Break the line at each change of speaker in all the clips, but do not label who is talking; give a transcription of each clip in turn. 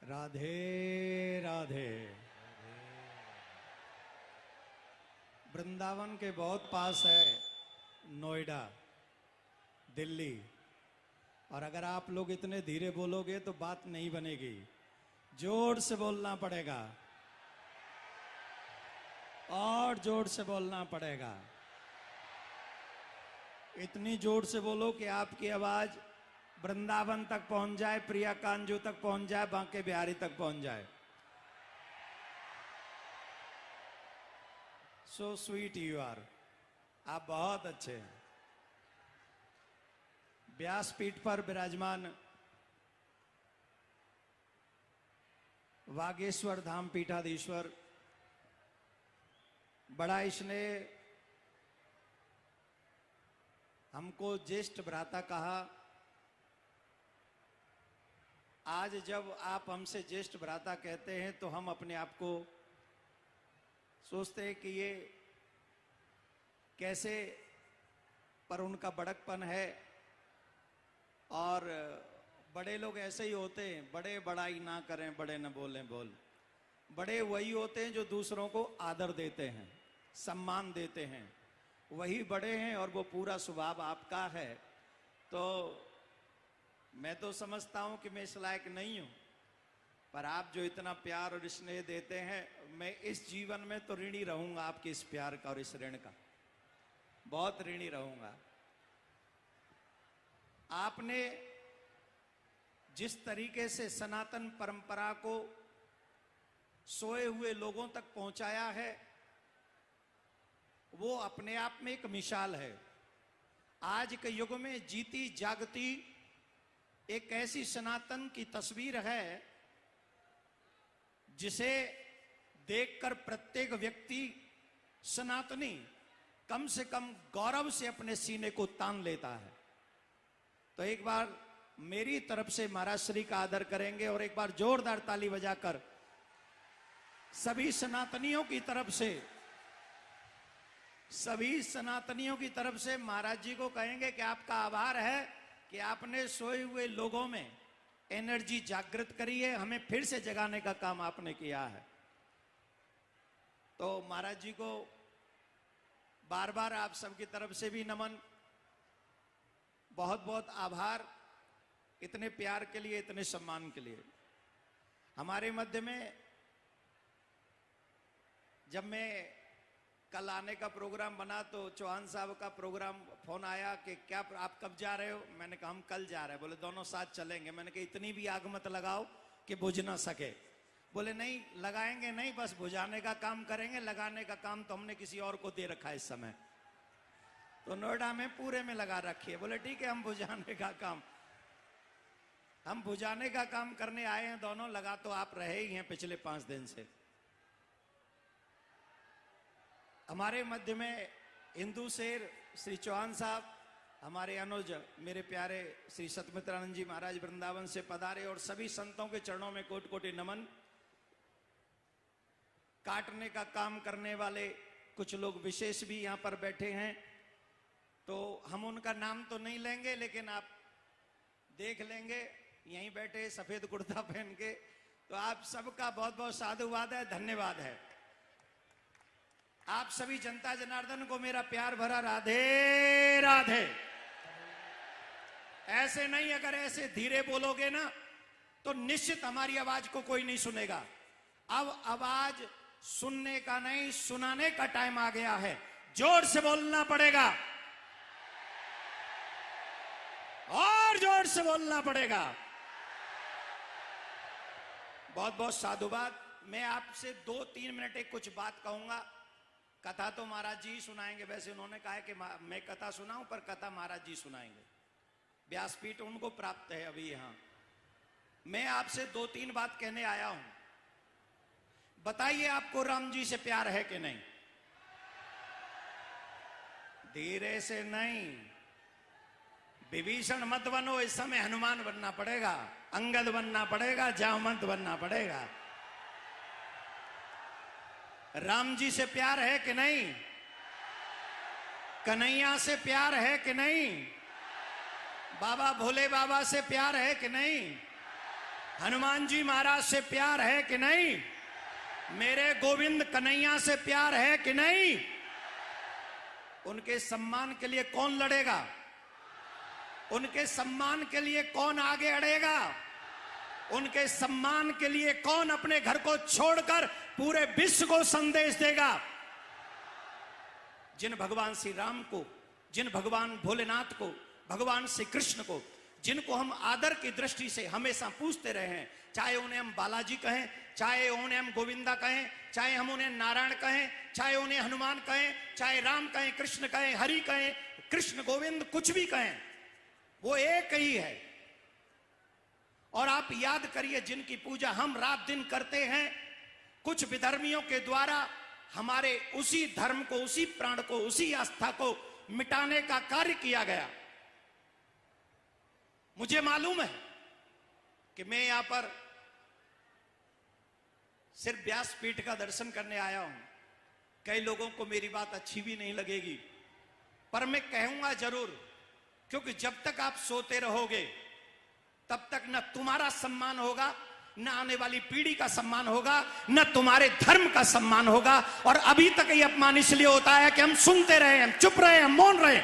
राधे राधे। वृंदावन के बहुत पास है नोएडा, दिल्ली। और अगर आप लोग इतने धीरे बोलोगे तो बात नहीं बनेगी, जोर से बोलना पड़ेगा और जोर से बोलना पड़ेगा। इतनी जोर से बोलो कि आपकी आवाज वृंदावन तक पहुंच जाए, प्रिया कांजू तक पहुंच जाए, बांके बिहारी तक पहुंच जाए। सो स्वीट यू आर, आप बहुत अच्छे हैं। व्यासपीठ पर विराजमान वागेश्वर धाम पीठाधीश्वर, बड़ा इसने हमको ज्येष्ठ भ्राता कहा। आज जब आप हमसे ज्येष्ठ भ्राता कहते हैं तो हम अपने आप को सोचते हैं कि ये कैसे, पर उनका बड़कपन है। और बड़े लोग ऐसे ही होते हैं, बड़े बड़ाई ना करें, बड़े न बोलें बोल। बड़े वही होते हैं जो दूसरों को आदर देते हैं, सम्मान देते हैं, वही बड़े हैं। और वो पूरा स्वभाव आपका है। तो मैं तो समझता हूं कि मैं इस लायक नहीं हूं, पर आप जो इतना प्यार और स्नेह देते हैं, मैं इस जीवन में तो ऋणी रहूंगा आपके इस प्यार का और इस ऋण का, बहुत ऋणी रहूंगा। आपने जिस तरीके से सनातन परंपरा को सोए हुए लोगों तक पहुंचाया है, वो अपने आप में एक मिसाल है। आज के युग में जीती जागती एक ऐसी सनातन की तस्वीर है जिसे देखकर प्रत्येक व्यक्ति सनातनी कम से कम गौरव से अपने सीने को तान लेता है। तो एक बार मेरी तरफ से महाराज श्री का आदर करेंगे और एक बार जोरदार ताली बजाकर सभी सनातनियों की तरफ से महाराज जी को कहेंगे कि आपका आभार है कि आपने सोए हुए लोगों में एनर्जी जागृत करी है, हमें फिर से जगाने का काम आपने किया है। तो महाराज जी को बार बार आप सबकी तरफ से भी नमन, बहुत बहुत आभार, इतने प्यार के लिए, इतने सम्मान के लिए। हमारे मध्य में जब मैं कल आने का प्रोग्राम बना तो चौहान साहब का प्रोग्राम फोन आया कि क्या आप कब जा रहे हो? मैंने कहा हम कल जा रहे हैं। बोले दोनों साथ चलेंगे। मैंने कहा इतनी भी आग मत लगाओ कि बुझ ना सके। बोले नहीं लगाएंगे नहीं, बस बुझाने का काम करेंगे, लगाने का काम तो हमने किसी और को दे रखा है इस समय, तो नोएडा में पूरे में लगा रखी है। बोले ठीक है, हम बुझाने का काम करने आए हैं दोनों। लगा तो आप रहे ही हैं पिछले 5 दिन से। हमारे मध्य में हिंदू शेर श्री चौहान साहब, हमारे अनुज मेरे प्यारे श्री सतमित्रानंद जी महाराज वृंदावन से पधारे, और सभी संतों के चरणों में कोटि कोटि नमन। काटने का काम करने वाले कुछ लोग विशेष भी यहां पर बैठे हैं, तो हम उनका नाम तो नहीं लेंगे, लेकिन आप देख लेंगे यहीं बैठे सफेद कुर्ता पहन के। तो आप सबका बहुत बहुत साधुवाद है, धन्यवाद है। आप सभी जनता जनार्दन को मेरा प्यार भरा राधे राधे। ऐसे नहीं, अगर ऐसे धीरे बोलोगे ना तो निश्चित हमारी आवाज को कोई नहीं सुनेगा। अब आवाज सुनने का नहीं, सुनाने का टाइम आ गया है। जोर से बोलना पड़ेगा और जोर से बोलना पड़ेगा। बहुत बहुत साधुवाद। मैं आपसे 2-3 मिनट एक कुछ बात कहूंगा। कथा तो महाराज जी सुनाएंगे, वैसे उन्होंने कहा है कि मैं कथा सुनाऊं, पर कथा महाराज जी सुनाएंगे। व्यासपीठ उनको प्राप्त है अभी यहां। मैं आपसे 2-3 बात कहने आया हूं। बताइए आपको राम जी से प्यार है कि नहीं? धीरे से नहीं, विभीषण मत बनो, इस समय हनुमान बनना पड़ेगा, अंगद बनना पड़ेगा, जामवंत बनना पड़ेगा। राम जी से प्यार है कि नहीं? कन्हैया से प्यार है कि नहीं? बाबा भोले बाबा से प्यार है कि नहीं? हनुमान जी महाराज से प्यार है कि नहीं? मेरे गोविंद कन्हैया से प्यार है कि नहीं? उनके सम्मान के लिए कौन लड़ेगा? उनके सम्मान के लिए कौन आगे अड़ेगा? उनके सम्मान के लिए कौन अपने घर को छोड़कर पूरे विश्व को संदेश देगा? जिन भगवान श्री राम को, जिन भगवान भोलेनाथ को, भगवान श्री कृष्ण को, जिनको हम आदर की दृष्टि से हमेशा पूछते रहे हैं, चाहे उन्हें हम बालाजी कहें, चाहे उन्हें हम गोविंदा कहें, चाहे हम उन्हें नारायण कहें, चाहे उन्हें हनुमान कहें, चाहे राम कहें, कृष्ण कहें, हरि कहें, कृष्ण गोविंद कुछ भी कहें, वो एक ही है। और आप याद करिए, जिनकी पूजा हम रात दिन करते हैं, कुछ विधर्मियों के द्वारा हमारे उसी धर्म को, उसी प्राण को, उसी आस्था को मिटाने का कार्य किया गया। मुझे मालूम है कि मैं यहां पर सिर्फ व्यासपीठ का दर्शन करने आया हूं। कई लोगों को मेरी बात अच्छी भी नहीं लगेगी, पर मैं कहूंगा जरूर, क्योंकि जब तक आप सोते रहोगे तब तक न तुम्हारा सम्मान होगा, न आने वाली पीढ़ी का सम्मान होगा, न तुम्हारे धर्म का सम्मान होगा। और अभी तक ये अपमान इसलिए होता है कि हम सुनते रहे, हम चुप रहे, हम मौन रहे।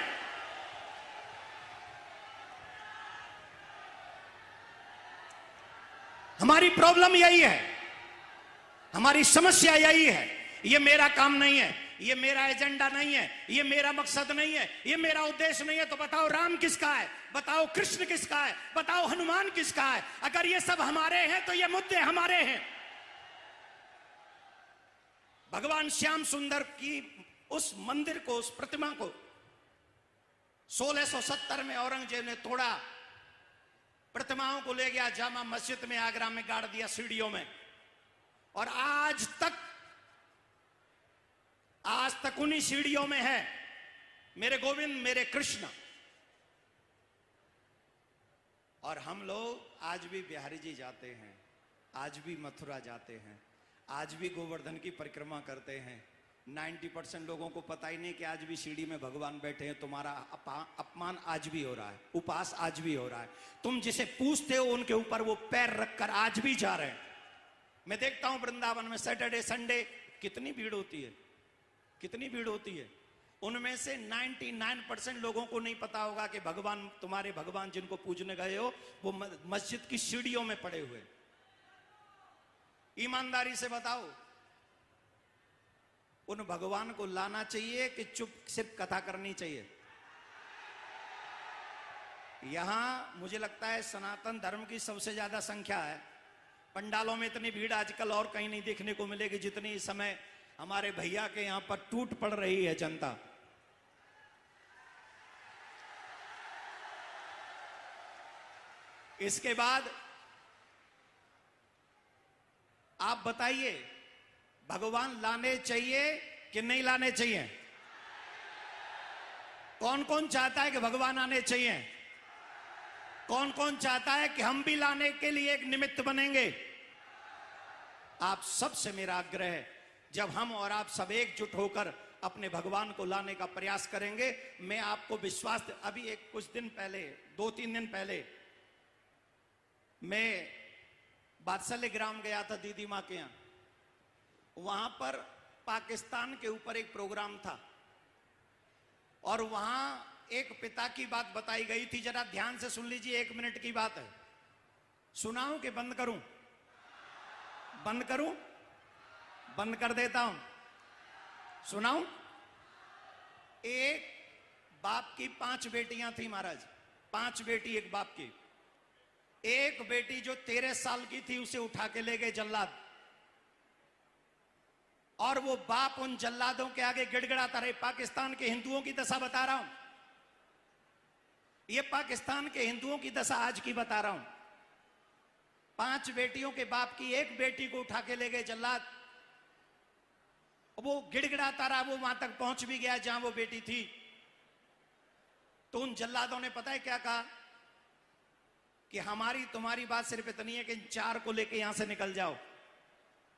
हमारी प्रॉब्लम यही है, हमारी समस्या यही है। ये मेरा काम नहीं है, ये मेरा एजेंडा नहीं है, ये मेरा मकसद नहीं है, ये मेरा उद्देश्य नहीं है। तो बताओ राम किसका है? बताओ कृष्ण किसका है? बताओ हनुमान किसका है? अगर ये सब हमारे हैं तो ये मुद्दे हमारे हैं। भगवान श्याम सुंदर की उस मंदिर को, उस प्रतिमा को 1670 में औरंगजेब ने तोड़ा, प्रतिमाओं को ले गया जामा मस्जिद में, आगरा में गाड़ दिया सीढ़ियों में। और आज तक उन्हीं सीढ़ियों में है मेरे गोविंद, मेरे कृष्ण। और हम लोग आज भी बिहारी जी जाते हैं, आज भी मथुरा जाते हैं, आज भी गोवर्धन की परिक्रमा करते हैं। 90% लोगों को पता ही नहीं कि आज भी सीढ़ी में भगवान बैठे हैं। तुम्हारा अपमान आज भी हो रहा है, उपहास आज भी हो रहा है। तुम जिसे पूछते हो उनके ऊपर वो पैर रखकर आज भी जा रहे हैं। मैं देखता हूं वृंदावन में सैटरडे संडे कितनी भीड़ होती है, कितनी भीड़ होती है। उनमें से 99% लोगों को नहीं पता होगा कि भगवान, तुम्हारे भगवान जिनको पूजने गए हो, वो मस्जिद की सीढ़ियों में पड़े हुए। ईमानदारी से बताओ, उन भगवान को लाना चाहिए कि चुप सिर्फ कथा करनी चाहिए? यहां मुझे लगता है सनातन धर्म की सबसे ज्यादा संख्या है। पंडालों में इतनी भीड़ आजकल और कहीं नहीं देखने को मिलेगी जितनी इस समय हमारे भैया के यहां पर टूट पड़ रही है जनता। इसके बाद आप बताइए, भगवान लाने चाहिए कि नहीं लाने चाहिए? कौन कौन चाहता है कि भगवान आने चाहिए? कौन कौन चाहता है कि हम भी लाने के लिए एक निमित्त बनेंगे? आप सबसे मेरा आग्रह है, जब हम और आप सब एकजुट होकर अपने भगवान को लाने का प्रयास करेंगे, मैं आपको विश्वास, अभी कुछ दिन पहले, 2-3 दिन पहले मैं बादशाह ग्राम गया था दीदी माँ के यहां। वहां पर पाकिस्तान के ऊपर एक प्रोग्राम था और वहां एक पिता की बात बताई गई थी। जरा ध्यान से सुन लीजिए, 1 मिनट की बात है। सुनाऊं कि बंद करूं? बंद करूं? बंद कर देता हूं। सुनाऊं? एक बाप की 5 बेटियां थी महाराज, 5 बेटी एक बाप की। एक बेटी जो 13 साल की थी उसे उठा के ले गए जल्लाद, और वो बाप उन जल्लादों के आगे गिड़गिड़ाता रहे। पाकिस्तान के हिंदुओं की दशा बता रहा हूं, ये पाकिस्तान के हिंदुओं की दशा आज की बता रहा हूं। 5 बेटियों के बाप की एक बेटी को उठा के ले गए जल्लाद, वो गिड़गिड़ाता रहा। वो वहां तक पहुंच भी गया जहां वो बेटी थी। तो उन जल्लादों ने पता है क्या कहा कि हमारी तुम्हारी बात सिर्फ इतनी है कि 4 को लेके यहां से निकल जाओ,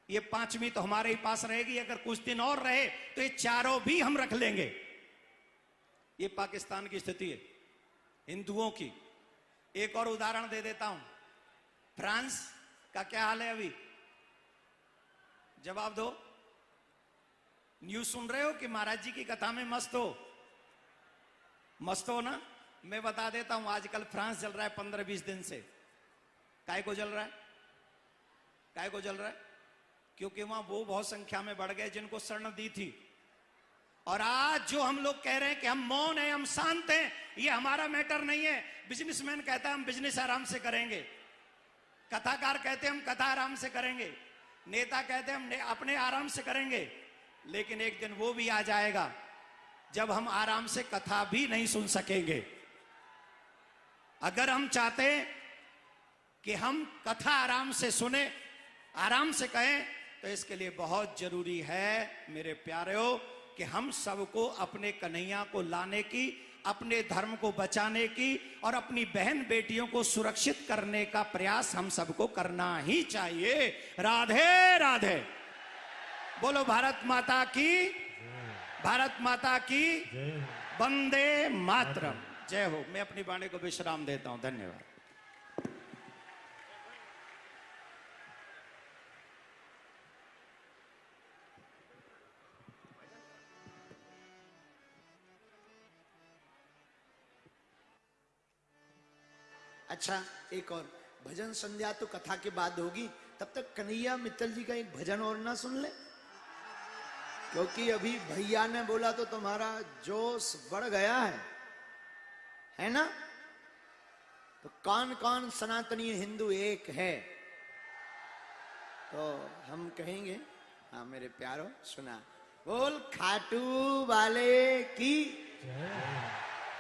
ये 5वीं तो हमारे ही पास रहेगी। अगर कुछ दिन और रहे तो ये 4 भी हम रख लेंगे। ये पाकिस्तान की स्थिति है हिंदुओं की। एक और उदाहरण दे देता हूं। फ्रांस का क्या हाल है अभी? जवाब दो। न्यूज सुन रहे हो कि महाराज जी की कथा में मस्त हो? मस्त हो ना? मैं बता देता हूं, आजकल फ्रांस जल रहा है 15-20 दिन से। काय को जल रहा है? काय को जल रहा है? क्योंकि वहां वो बहुत संख्या में बढ़ गए जिनको शरण दी थी। और आज जो हम लोग कह रहे हैं कि हम मौन हैं, हम शांत हैं, ये हमारा मैटर नहीं है। बिजनेसमैन कहता है हम बिजनेस आराम से करेंगे, कथाकार कहते हैं हम कथा आराम से करेंगे, नेता कहते हैं हम अपने आराम से करेंगे। लेकिन एक दिन वो भी आ जाएगा जब हम आराम से कथा भी नहीं सुन सकेंगे। अगर हम चाहते हैं कि हम कथा आराम से सुने, आराम से कहें, तो इसके लिए बहुत जरूरी है मेरे प्यारेओ कि हम सबको अपने कन्हैया को लाने की, अपने धर्म को बचाने की और अपनी बहन बेटियों को सुरक्षित करने का प्रयास हम सबको करना ही चाहिए। राधे राधे। बोलो भारत माता की, भारत माता की, वंदे मातरम। जय हो। मैं अपनी वाणी को विश्राम देता हूं। धन्यवाद।
अच्छा, एक और भजन संध्या तो कथा के बाद होगी, तब तक कन्हैया मित्तल जी का एक भजन और ना सुन ले, क्योंकि अभी भैया ने बोला तो तुम्हारा जोश बढ़ गया है ना? तो कौन कौन सनातनी हिंदू एक है? तो हम कहेंगे, हाँ मेरे प्यारो सुना, बोल खाटू वाले की,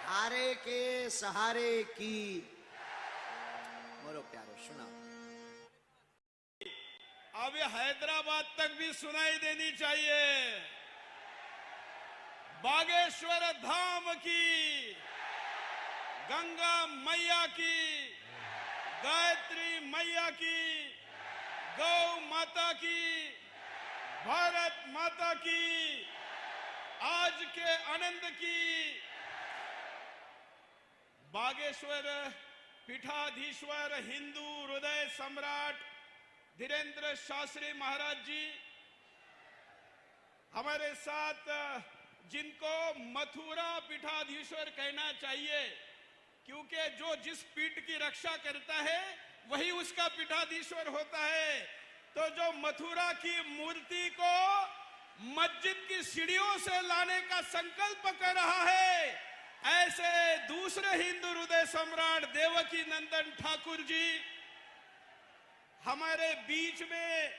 हारे के सहारे की। बोलो प्यारो सुना।
अब ये हैदराबाद तक भी सुनाई देनी चाहिए। बागेश्वर धाम की, गंगा मैया की, गायत्री मैया की, गौ माता की, भारत माता की, आज के आनंद की। बागेश्वर पीठाधीश्वर हिंदू हृदय सम्राट धीरेन्द्र शास्त्री महाराज जी हमारे साथ, जिनको मथुरा पीठाधीश्वर कहना चाहिए, क्योंकि जो जिस पीठ की रक्षा करता है वही उसका पीठाधीश्वर होता है। तो जो मथुरा की मूर्ति को मस्जिद की सीढ़ियों से लाने का संकल्प कर रहा है, ऐसे दूसरे हिंदू हृदय सम्राट देवकी नंदन ठाकुर जी हमारे बीच में,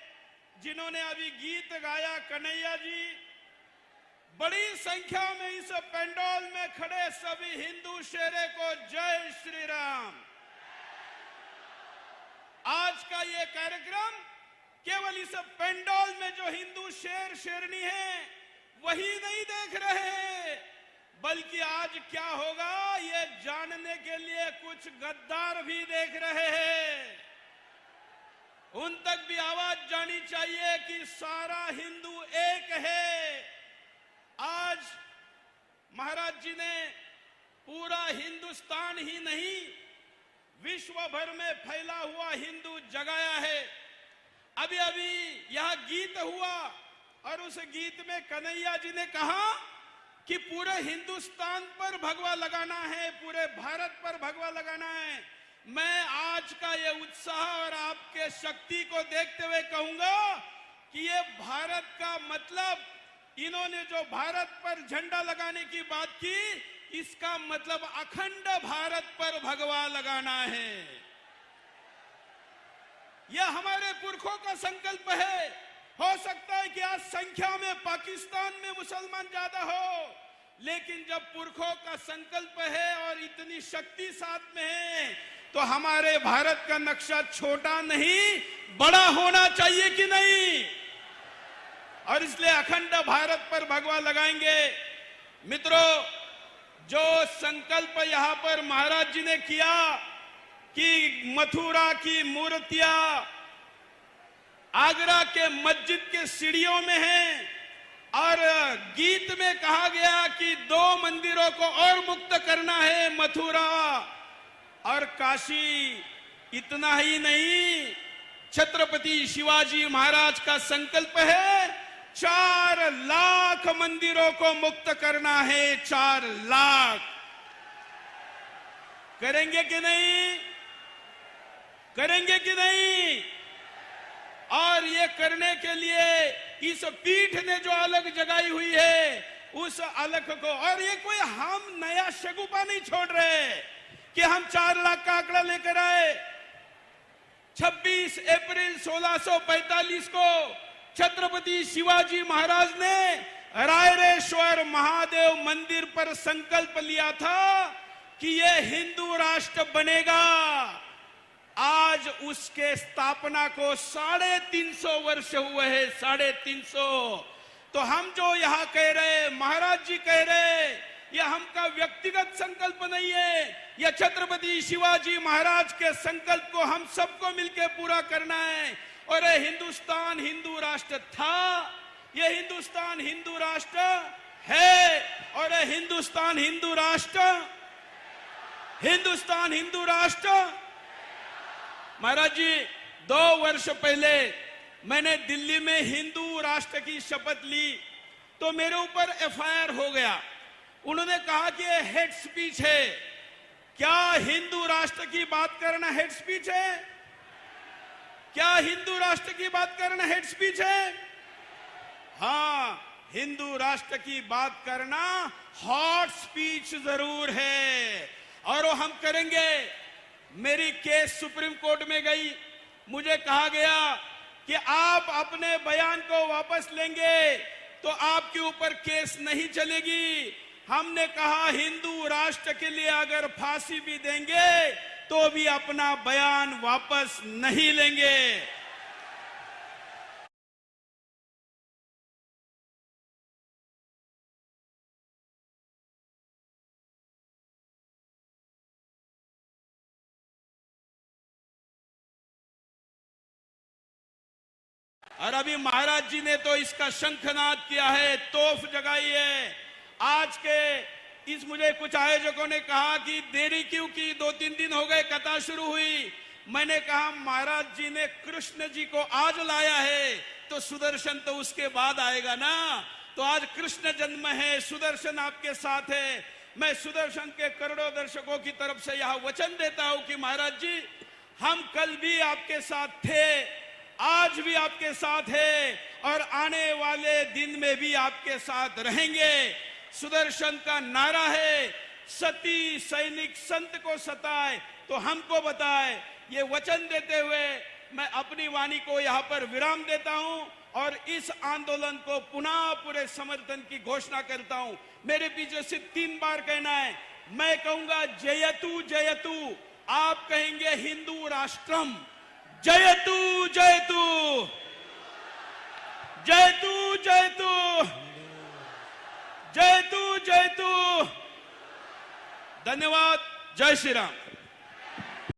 जिन्होंने अभी गीत गाया कन्हैया जी, बड़ी संख्या में इस पंडाल में खड़े सभी हिंदू शेरे को जय श्री राम। आज का ये कार्यक्रम केवल इस पंडाल में जो हिंदू शेर शेरनी है वही नहीं देख रहे हैं, बल्कि आज क्या होगा ये जानने के लिए कुछ गद्दार भी देख रहे हैं। उन तक भी आवाज जानी चाहिए कि सारा हिंदू एक है। आज महाराज जी ने पूरा हिंदुस्तान ही नहीं, विश्व भर में फैला हुआ हिंदू जगाया है। अभी अभी यह गीत हुआ और उस गीत में कन्हैया जी ने कहा कि पूरे हिंदुस्तान पर भगवा लगाना है, पूरे भारत पर भगवा लगाना है। मैं आज का ये उत्साह और आपके शक्ति को देखते हुए कहूंगा कि ये भारत का मतलब, इन्होंने जो भारत पर झंडा लगाने की बात की, इसका मतलब अखंड भारत पर भगवा लगाना है। यह हमारे पुरखों का संकल्प है। हो सकता है कि आज संख्या में पाकिस्तान में मुसलमान ज्यादा हो, लेकिन जब पुरखों का संकल्प है और इतनी शक्ति साथ में है, तो हमारे भारत का नक्शा छोटा नहीं बड़ा होना चाहिए कि नहीं? और इसलिए अखंड भारत पर भगवा लगाएंगे। मित्रों, जो संकल्प यहां पर महाराज जी ने किया कि मथुरा की मूर्तियां आगरा के मस्जिद के सीढ़ियों में हैं, और गीत में कहा गया कि 2 मंदिरों को और मुक्त करना है, मथुरा और काशी। इतना ही नहीं, छत्रपति शिवाजी महाराज का संकल्प है 4 लाख मंदिरों को मुक्त करना है। 4 लाख करेंगे कि नहीं? करेंगे कि नहीं? और ये करने के लिए इस पीठ ने जो अलग जगाई हुई है उस अलग को, और ये कोई हम नया शगुफा नहीं छोड़ रहे कि हम 4 लाख का आंकड़ा लेकर आए। 26 अप्रैल 1645 को छत्रपति शिवाजी महाराज ने रायरेश्वर महादेव मंदिर पर संकल्प लिया था कि यह हिंदू राष्ट्र बनेगा। आज उसके स्थापना को 350 वर्ष हुए हैं, 350। तो हम जो यहां कह रहे, महाराज जी कह रहे, यह हमका व्यक्तिगत संकल्प नहीं है, यह छत्रपति शिवाजी महाराज के संकल्प को हम सबको मिलकर पूरा करना है। और यह हिंदुस्तान हिंदू राष्ट्र था, यह हिंदुस्तान हिंदू राष्ट्र है, और यह हिंदुस्तान हिंदू राष्ट्र, हिंदुस्तान हिंदू राष्ट्र। महाराज जी 2 वर्ष पहले मैंने दिल्ली में हिंदू राष्ट्र की शपथ ली तो मेरे ऊपर एफआईआर हो गया। उन्होंने कहा कि यह हेड स्पीच है। क्या हिंदू राष्ट्र की बात करना हेड स्पीच है? क्या हिंदू राष्ट्र की बात करना हेड स्पीच है? हाँ, हिंदू राष्ट्र की बात करना हॉट स्पीच जरूर है, और वो हम करेंगे। मेरी केस सुप्रीम कोर्ट में गई, मुझे कहा गया कि आप अपने बयान को वापस लेंगे तो आपके ऊपर केस नहीं चलेगी। हमने कहा हिंदू राष्ट्र के लिए अगर फांसी भी देंगे तो भी अपना बयान वापस नहीं लेंगे। और अभी महाराज जी ने तो इसका शंखनाद किया है, तोफ जगाई है। आज के इस मुझे कुछ आयोजकों ने कहा कि देरी क्यों की, 2-3 दिन हो गए कथा शुरू हुई। मैंने कहा महाराज जी ने कृष्ण जी को आज लाया है तो सुदर्शन तो उसके बाद आएगा ना। तो आज कृष्ण जन्म है, सुदर्शन आपके साथ है। मैं सुदर्शन के करोड़ों दर्शकों की तरफ से यह वचन देता हूं कि महाराज जी, हम कल भी आपके साथ थे, आज भी आपके साथ है, और आने वाले दिन में भी आपके साथ रहेंगे। सुदर्शन का नारा है, सती सैनिक संत को सताए तो हमको बताए। ये वचन देते हुए मैं अपनी वाणी को यहाँ पर विराम देता हूं और इस आंदोलन को पुनः पूरे समर्थन की घोषणा करता हूं। मेरे पीछे से 3 बार कहना है। मैं कहूंगा जयतु जयतु, आप कहेंगे हिंदू राष्ट्रम। जयतु जयतु, जयतु जयतु, जयतु जयतु। धन्यवाद। जय श्री राम।